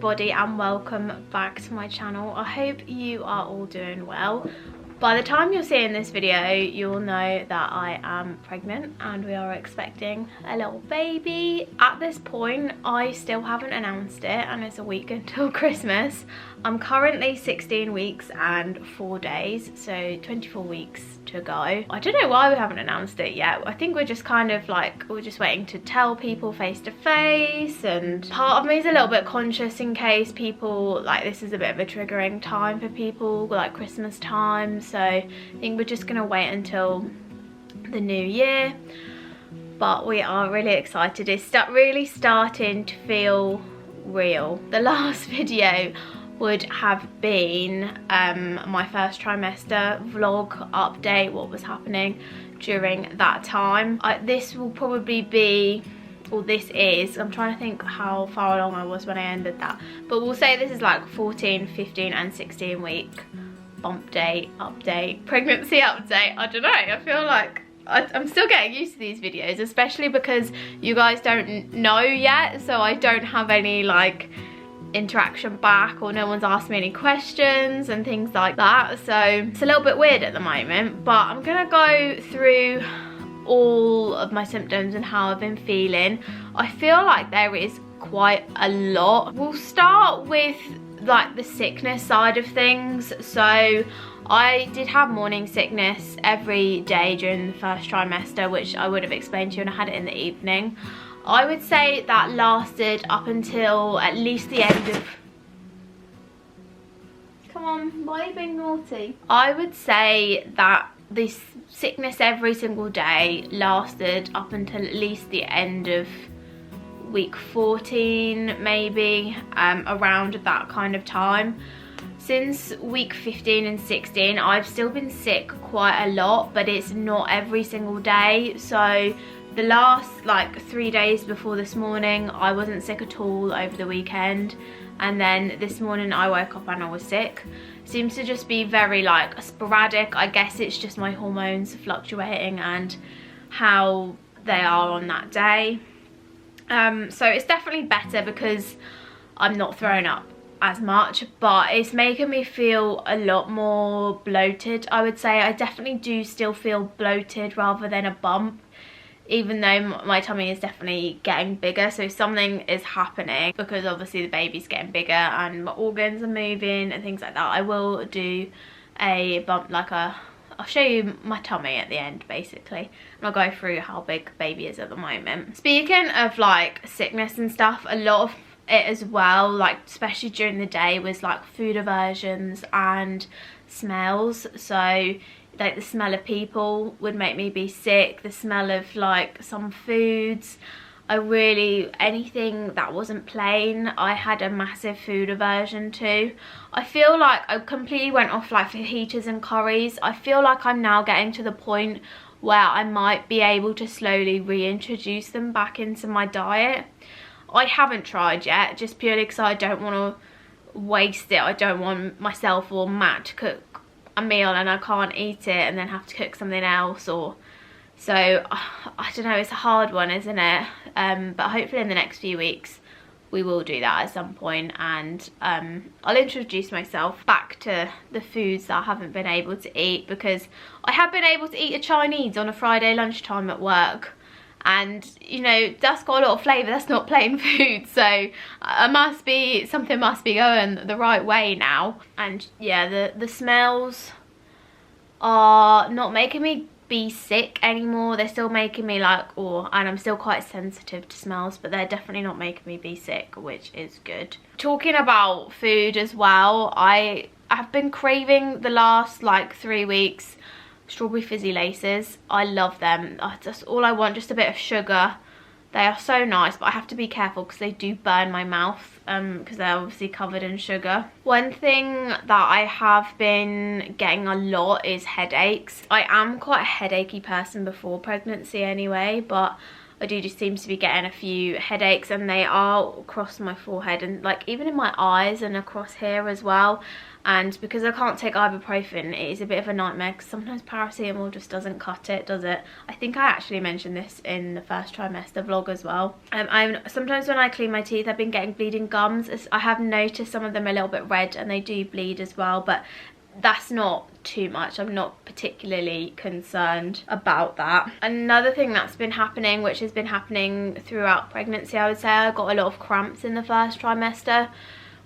everybody and welcome back to my channel. I hope you are all doing well. By the time you're seeing this video, you'll know that I am pregnant and we are expecting a little baby. At this point, I still haven't announced it and it's a week until Christmas. I'm currently 16 weeks and 4 days, so 24 weeks to go. I don't know why we haven't announced it yet. I think we're just kind of like, we're just waiting to tell people face to face, and part of me is a little bit conscious in case people, like, this is a bit of a triggering time for people, like Christmas time. So I think we're just gonna wait until the new year, but we are really excited. It's really starting to feel real. The last video would have been my first trimester vlog update, what was happening during that time. This will probably be, well, this is, I'm trying to think how far along I was when I ended that, but we'll say this is like 14, 15 and 16 week bump date, update, pregnancy update. I don't know, I feel like I'm still getting used to these videos, especially because you guys don't know yet, so I don't have any like interaction back, or no one's asked me any questions and things like that, so it's a little bit weird at the moment. But I'm gonna go through all of my symptoms and how I've been feeling. I feel like there is quite a lot. We'll start with like the sickness side of things. So I did have morning sickness every day during the first trimester, which I would have explained to you, and I had it in the evening. I would say that lasted up until at least the end of... Come on, why are you being naughty? I would say that this sickness every single day lasted up until at least the end of week 14, maybe, around that kind of time. Since week 15 and 16, I've still been sick quite a lot, but it's not every single day. So the last like 3 days before this morning, I wasn't sick at all over the weekend, and then this morning I woke up and I was sick. Seems to just be very like sporadic. I guess it's just my hormones fluctuating and how they are on that day. So it's definitely better because I'm not throwing up as much, but it's making me feel a lot more bloated. I would say I definitely do still feel bloated rather than a bump, even though my tummy is definitely getting bigger. So something is happening because obviously the baby's getting bigger and my organs are moving and things like that. I will do a bump, like I'll show you my tummy at the end basically, and I'll go through how big baby is at the moment. Speaking of like sickness and stuff, a lot of it as well, like especially during the day, was like food aversions and smells. So like the smell of people would make me be sick, the smell of like some foods. Anything that wasn't plain, I had a massive food aversion to. I feel like I completely went off like fajitas and curries. I feel like I'm now getting to the point where I might be able to slowly reintroduce them back into my diet. I haven't tried yet, just purely because I don't want to waste it. I don't want myself or Matt to cook a meal and I can't eat it and then have to cook something else, or so I don't know, it's a hard one, isn't it? But hopefully in the next few weeks we will do that at some point, and I'll introduce myself back to the foods that I haven't been able to eat, because I have been able to eat a Chinese on a Friday lunchtime at work, and you know, that's got a lot of flavour, that's not plain food, so something must be going the right way now. And yeah, the smells are not making me be sick anymore. They're still making me like, and I'm still quite sensitive to smells, but they're definitely not making me be sick, which is good. Talking about food as well, I have been craving the last like 3 weeks strawberry fizzy laces. I love them. That's all I want, just a bit of sugar. They are so nice, but I have to be careful because they do burn my mouth because they're obviously covered in sugar. One thing that I have been getting a lot is headaches. I am quite a headachy person before pregnancy anyway, but I do just seem to be getting a few headaches, and they are across my forehead and like even in my eyes and across here as well. And because I can't take ibuprofen, it is a bit of a nightmare because sometimes paracetamol just doesn't cut it, does it? I think I actually mentioned this in the first trimester vlog as well. Sometimes when I clean my teeth, I've been getting bleeding gums. I have noticed some of them are a little bit red and they do bleed as well, but that's not too much. I'm not particularly concerned about that. Another thing that's been happening, which has been happening throughout pregnancy, I would say, I got a lot of cramps in the first trimester.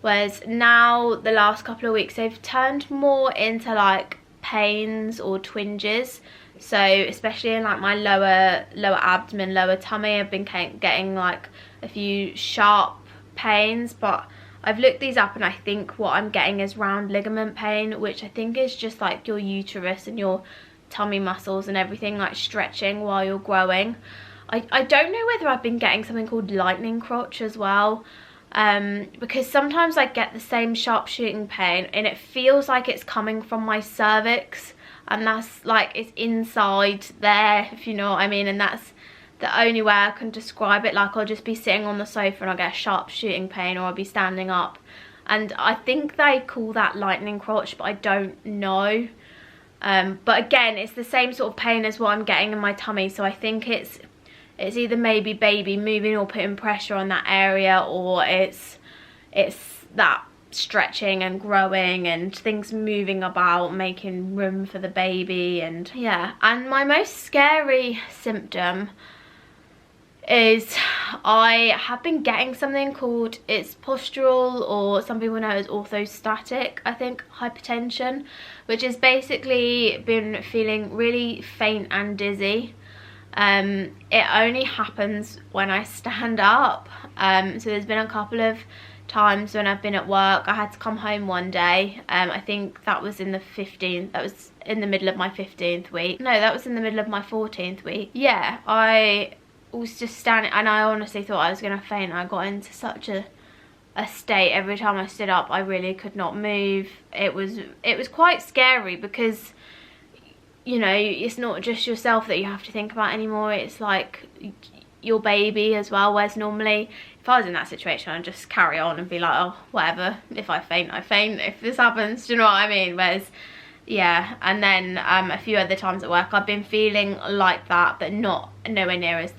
Whereas now, the last couple of weeks, they've turned more into like pains or twinges. So especially in like my lower abdomen, lower tummy, I've been getting like a few sharp pains. But I've looked these up and I think what I'm getting is round ligament pain, which I think is just like your uterus and your tummy muscles and everything like stretching while you're growing. I don't know whether I've been getting something called lightning crotch as well. Because sometimes I get the same sharp shooting pain and it feels like it's coming from my cervix, and that's like it's inside there, if you know what I mean, and that's the only way I can describe it. Like I'll just be sitting on the sofa and I'll get a sharp shooting pain, or I'll be standing up, and I think they call that lightning crotch, but I don't know. But again, it's the same sort of pain as what I'm getting in my tummy, so I think it's either maybe baby moving or putting pressure on that area, or it's that stretching and growing and things moving about, making room for the baby. And yeah, and my most scary symptom is I have been getting something called, it's postural, or some people know it as orthostatic, I think, hypertension, which has basically been feeling really faint and dizzy. It only happens when I stand up. So there's been a couple of times when I've been at work. I had to come home one day. I think that was in the 15th. That was in the middle of my 15th week. No, that was in the middle of my 14th week. Yeah, I was just standing and I honestly thought I was gonna faint. I got into such a state. Every time I stood up, I really could not move. It was quite scary because, you know, it's not just yourself that you have to think about anymore. It's like your baby as well, whereas normally if I was in that situation I'd just carry on and be like, oh, whatever, if I faint, I faint, if this happens, do you know what I mean? Whereas, yeah, and then a few other times at work I've been feeling like that, but nowhere near as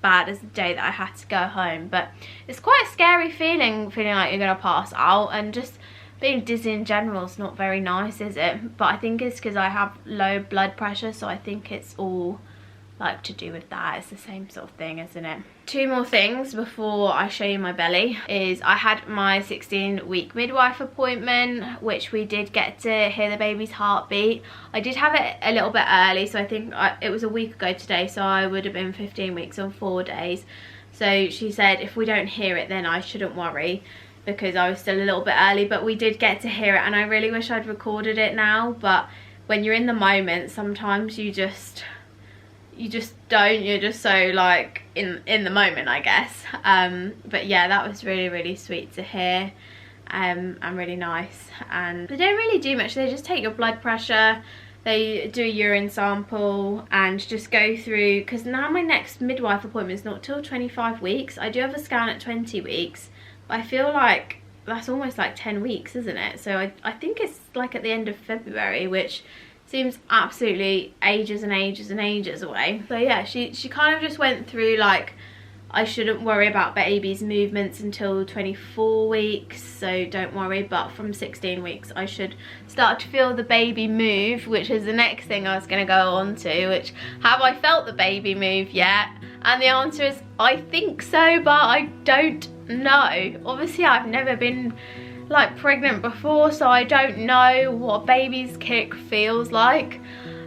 bad as the day that I had to go home. But it's quite a scary feeling like you're gonna pass out, and just being dizzy in general is not very nice, is it? But I think it's because I have low blood pressure, so I think it's all like to do with that. It's the same sort of thing, isn't it? Two more things before I show you my belly is I had my 16-week midwife appointment, which we did get to hear the baby's heartbeat. I did have it a little bit early, so I think it was a week ago today, so I would have been 15 weeks on 4 days. So she said if we don't hear it then I shouldn't worry, because I was still a little bit early, but we did get to hear it, and I really wish I'd recorded it now. But when you're in the moment, sometimes you just don't, you're just so like in the moment, I guess. But yeah, that was really sweet to hear, and really nice. And they don't really do much. They just take your blood pressure, they do a urine sample, and just go through, because now my next midwife appointment is not till 25 weeks. I do have a scan at 20 weeks, but I feel like that's almost like 10 weeks, isn't it? So I think it's like at the end of February, which seems absolutely ages and ages and ages away. So yeah, she kind of just went through like I shouldn't worry about baby's movements until 24 weeks, so don't worry, but from 16 weeks I should start to feel the baby move, which is the next thing I was going to go on to, which, have I felt the baby move yet? And the answer is I think so, but I don't know. Obviously I've never been like pregnant before, so I don't know what a baby's kick feels like.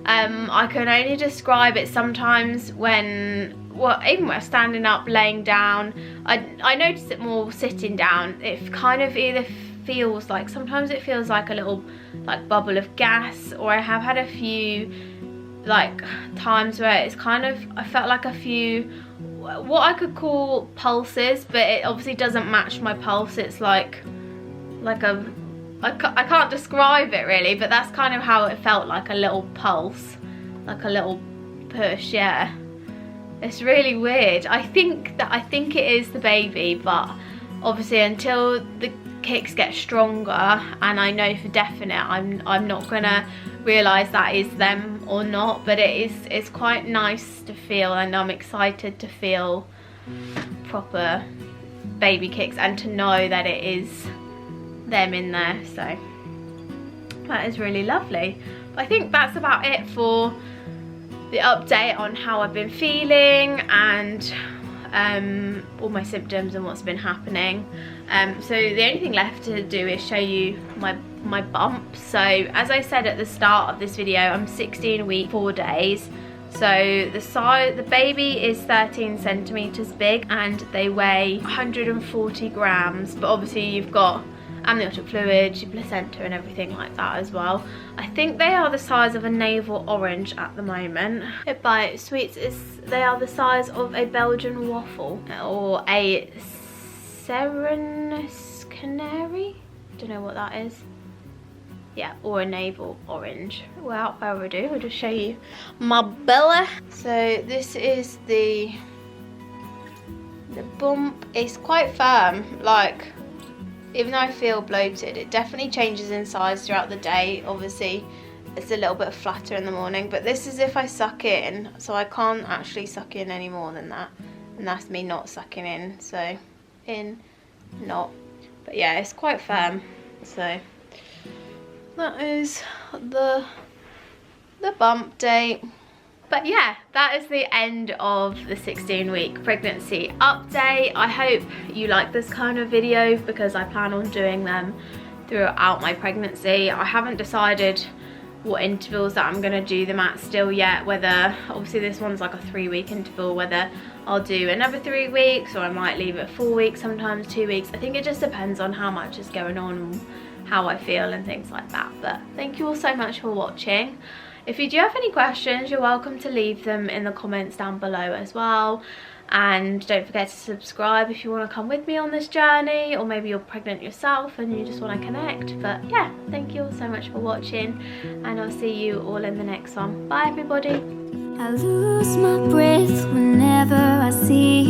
I can only describe it sometimes when, well, even when I'm standing up, laying down. I notice it more sitting down. It kind of either feels like, sometimes it feels like a little like bubble of gas, or I have had a few like times where it's kind of, I felt like a few what I could call pulses, but it obviously doesn't match my pulse. It's like a, I can't describe it really, but that's kind of how it felt, like a little pulse, like a little push, yeah. It's really weird. I think it is the baby, but obviously until the kicks get stronger and I know for definite, I'm not gonna realise that is them or not. But it's quite nice to feel, and I'm excited to feel proper baby kicks and to know that it is them in there. So that is really lovely. But I think that's about it for the update on how I've been feeling and all my symptoms and what's been happening. So the only thing left to do is show you my bump. So as I said at the start of this video, I'm 16 weeks 4 days. So the baby is 13 centimeters big and they weigh 140 grams, but obviously you've got amniotic fluid, your placenta and everything like that as well. I think they are the size of a navel orange at the moment. By Sweets, they are the size of a Belgian waffle or a Serenus Canary. Don't know what that is. Yeah, or a navel orange. Without further ado, I'll just show you my belly. So this is the bump. It's quite firm, like, even though I feel bloated, it definitely changes in size throughout the day. Obviously, it's a little bit flatter in the morning, but this is if I suck in, so I can't actually suck in any more than that. And that's me not sucking in, so in, not. But yeah, it's quite firm, so that is the bump date. But yeah, that is the end of the 16-week pregnancy update. I hope you like this kind of video because I plan on doing them throughout my pregnancy. I haven't decided what intervals that I'm gonna do them at still yet, whether, obviously this one's like a 3-week interval, whether I'll do another 3 weeks or I might leave it 4 weeks, sometimes 2 weeks. I think it just depends on how much is going on and how I feel and things like that. But thank you all so much for watching. If you do have any questions, you're welcome to leave them in the comments down below as well. And don't forget to subscribe if you want to come with me on this journey, or maybe you're pregnant yourself and you just want to connect. But yeah, thank you all so much for watching, and I'll see you all in the next one. Bye everybody. I lose my breath whenever I see